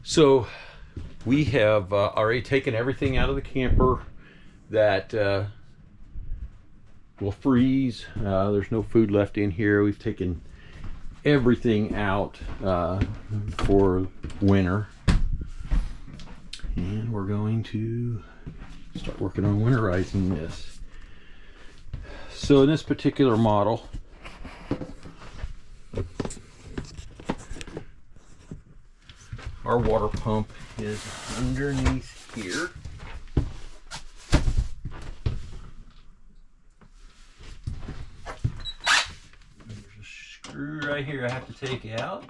So we have already taken everything out of the camper that will freeze. There's no food left in here. We've taken everything out for winter. And we're going to start working on winterizing this. So in this particular model, our water pump is underneath here. There's a screw right here I have to take out.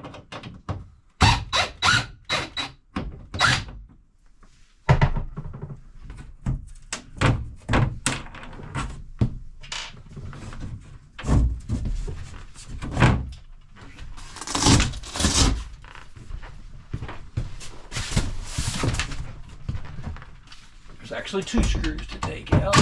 There's actually two screws to take out.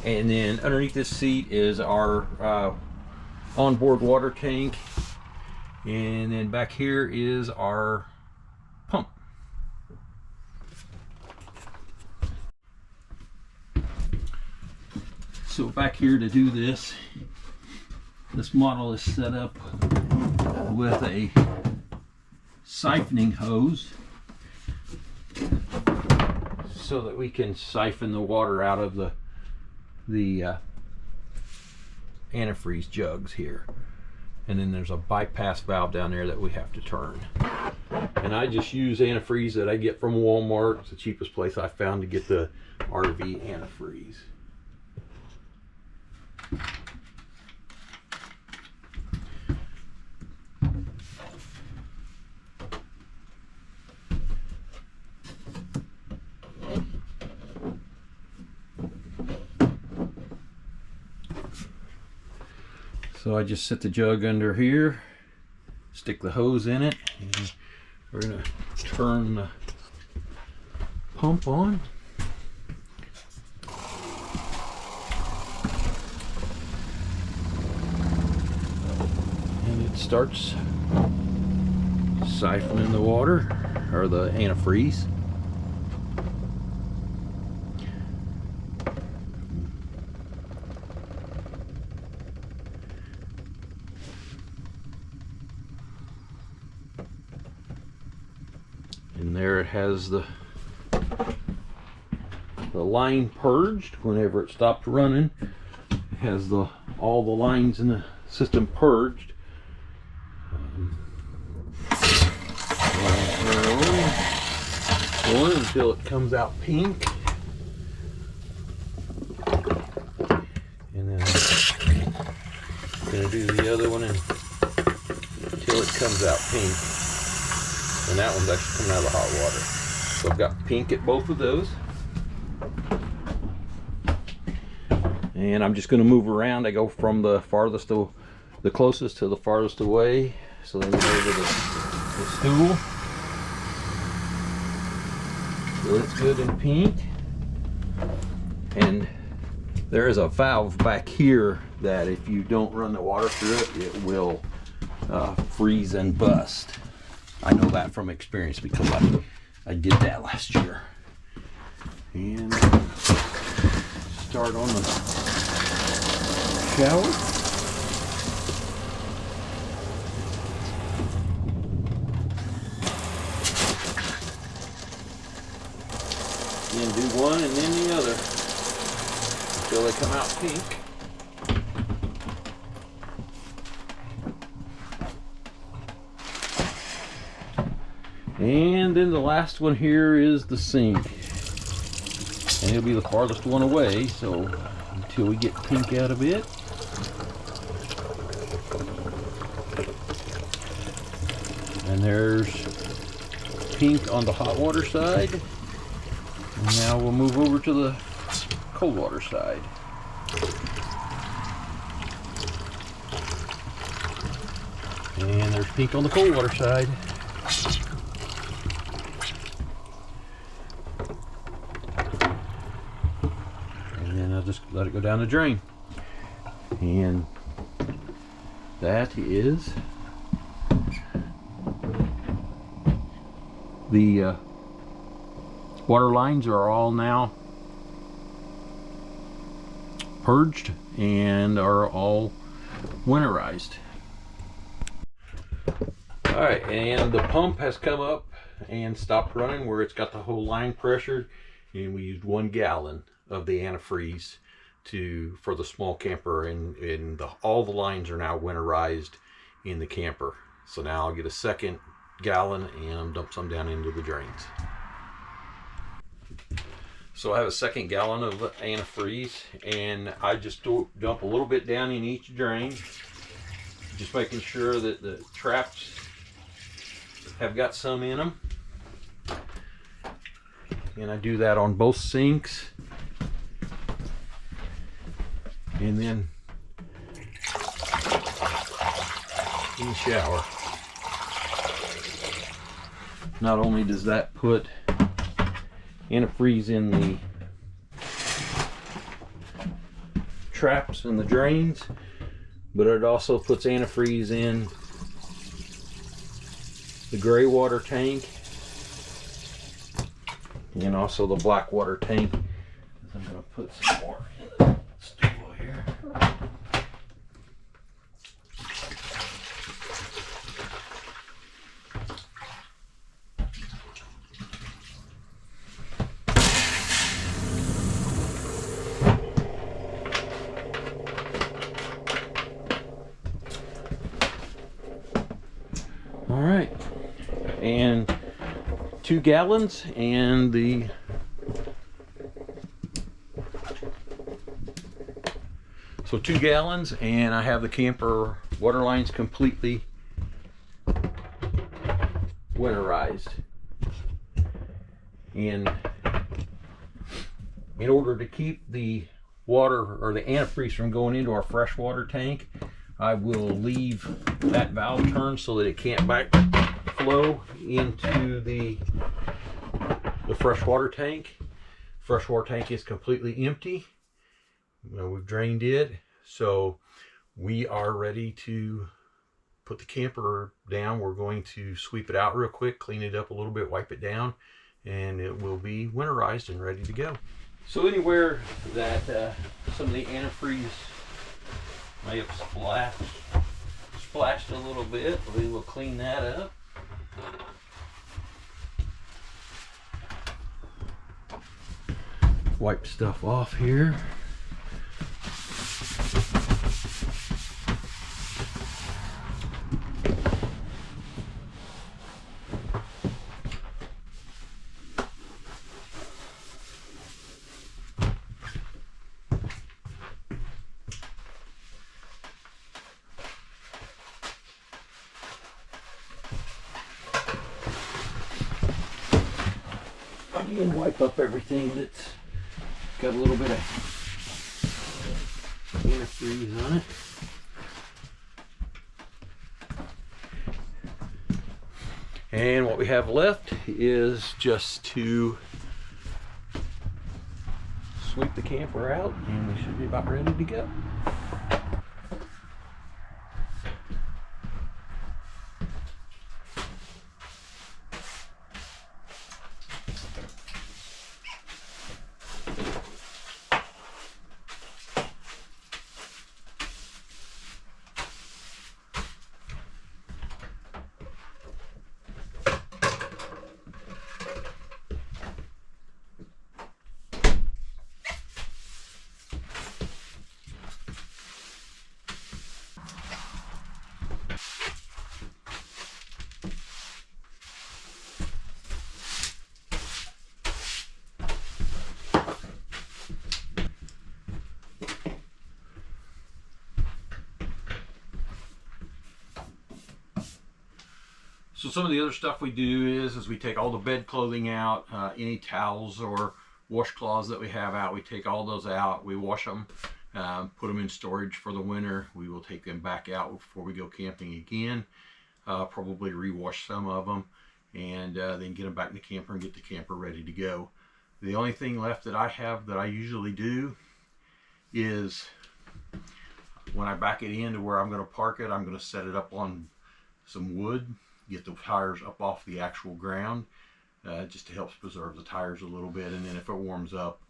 And then underneath this seat is our onboard water tank. And then back here is our pump. So back here to do this model is set up with a siphoning hose so that we can siphon the water out of the antifreeze jugs here. And then there's a bypass valve down there that we have to turn. And I just use antifreeze that I get from Walmart. It's the cheapest place I found to get the RV antifreeze. So I just set the jug under here, stick the hose in it, and we're going to turn the pump on. And it starts siphoning the water, or the antifreeze. And there it has the line purged. Whenever it stopped running, it has all the lines in the system purged. One until it comes out pink, and then I'm going to do the other one until it comes out pink. And that one's actually coming out of the hot water. So I've got pink at both of those. And I'm just going to move around. I go from the farthest to the closest to the farthest away. So then we go to the stool. So it's good in pink. And there is a valve back here that if you don't run the water through it, it will freeze and bust. I know that from experience because I did that last year. And start on the shower. Then do one and then the other until they come out pink. And then the last one here is the sink. And it'll be the farthest one away, so until we get pink out of it. And there's pink on the hot water side. And now we'll move over to the cold water side. And there's pink on the cold water side. I'll just let it go down the drain. And that is the water lines are all now purged and are all winterized. All right, and the pump has come up and stopped running where it's got the whole line pressured, and we used 1 gallon of the antifreeze for the small camper, and all the lines are now winterized in the camper. So now I'll get a second gallon and dump some down into the drains. So I have a second gallon of antifreeze, and I just dump a little bit down in each drain, just making sure that the traps have got some in them. And I do that on both sinks. And then in the shower. Not only does that put antifreeze in the traps and the drains, but it also puts antifreeze in the gray water tank and also the black water tank. I'm going to put some more in the stool here. All right, and 2 gallons, and so 2 gallons, and I have the camper water lines completely winterized. And in order to keep the water or the antifreeze from going into our freshwater tank, I will leave that valve turned so that it can't backflow into the freshwater tank. Freshwater tank is completely empty. We've drained it, so we are ready to put the camper down. We're going to sweep it out real quick, clean it up a little bit, wipe it down, and it will be winterized and ready to go. So anywhere that some of the antifreeze may have splashed a little bit, we will clean that up. Wipe stuff off here. And wipe up everything that's got a little bit of antifreeze on it. And what we have left is just to sweep the camper out, and we should be about ready to go. So some of the other stuff we do is we take all the bed clothing out, any towels or washcloths that we have out, we take all those out, we wash them, put them in storage for the winter. We will take them back out before we go camping again, probably rewash some of them, and then get them back in the camper and get the camper ready to go. The only thing left that I have that I usually do is when I back it into where I'm going to park it, I'm going to set it up on some wood, get the tires up off the actual ground, just to help preserve the tires a little bit. And then if it warms up,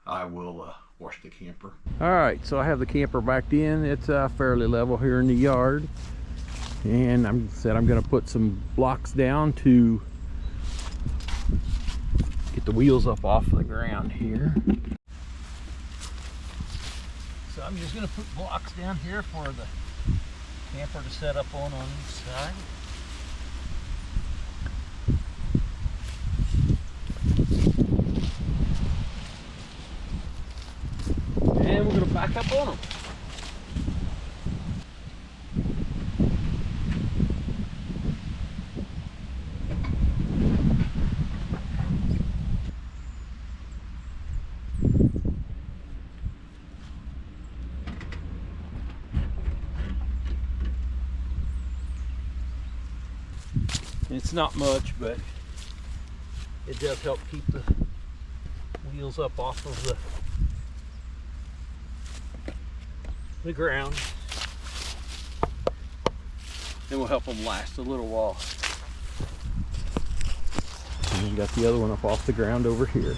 I will wash the camper. All right, so I have the camper backed in. It's fairly level here in the yard, and I'm going to put some blocks down to get the wheels up off the ground here. So I'm just going to put blocks down here for the camper to set up on each side. And we're going to back up on them. It's not much, but it does help keep the wheels up off of the ground, and will help them last a little while. And we got the other one up off the ground over here.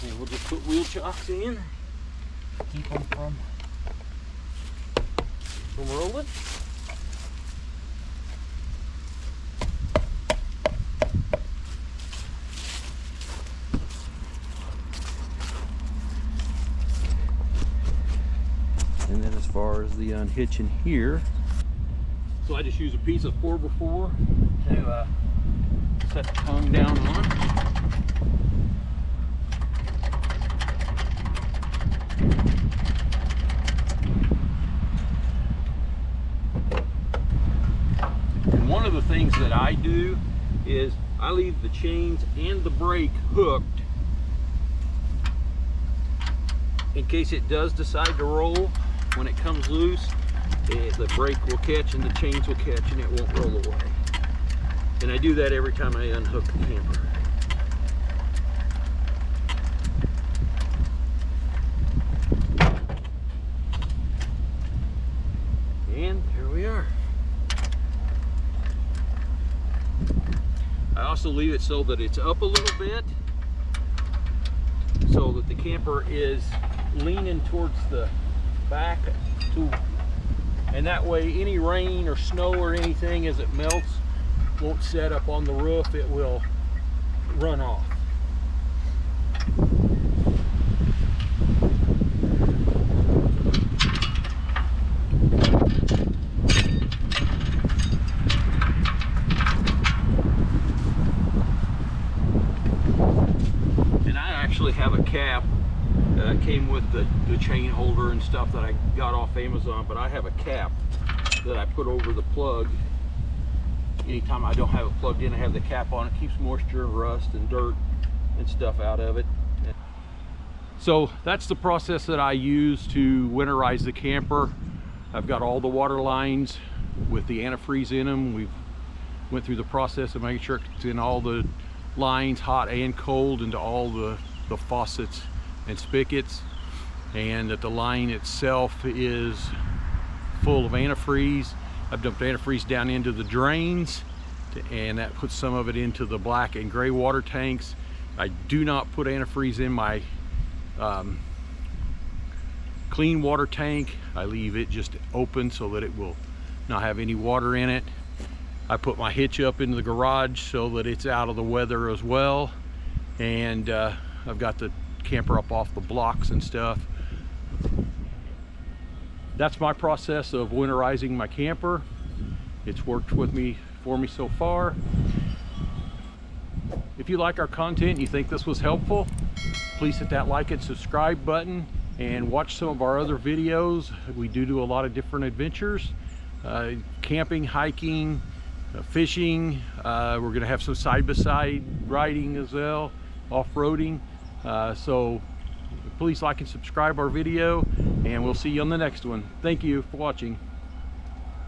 And we'll just put wheel chocks in, keep them from rolling. And then as far as the unhitching here, so I just use a piece of 4x4 to set the tongue down on. And one of the things that I do is I leave the chains and the brake hooked in case it does decide to roll. When it comes loose, the brake will catch and the chains will catch and it won't roll away. And I do that every time I unhook the camper. And here we are. I also leave it so that it's up a little bit, so that the camper is leaning towards the back to, and that way any rain or snow or anything as it melts won't set up on the roof, it will run off. And I actually have a cap. It came with the chain holder and stuff that I got off Amazon, but I have a cap that I put over the plug. Anytime I don't have it plugged in, I have the cap on. It keeps moisture and rust and dirt and stuff out of it. So that's the process that I use to winterize the camper. I've got all the water lines with the antifreeze in them. We've went through the process of making sure it's in all the lines, hot and cold, into all the faucets and spigots, and that the line itself is full of antifreeze. I've dumped antifreeze down into the drains, and that puts some of it into the black and gray water tanks. I do not put antifreeze in my clean water tank. I leave it just open so that it will not have any water in it. I put my hitch up into the garage so that it's out of the weather as well, and I've got the camper up off the blocks and stuff. That's my process of winterizing my camper. It's worked for me so far. If you like our content and you think this was helpful, please hit that like and subscribe button and watch some of our other videos. We do a lot of different adventures, camping, hiking, fishing. We're going to have some side-by-side riding as well, off-roading. So please like and subscribe our video, and we'll see you on the next one. Thank you for watching.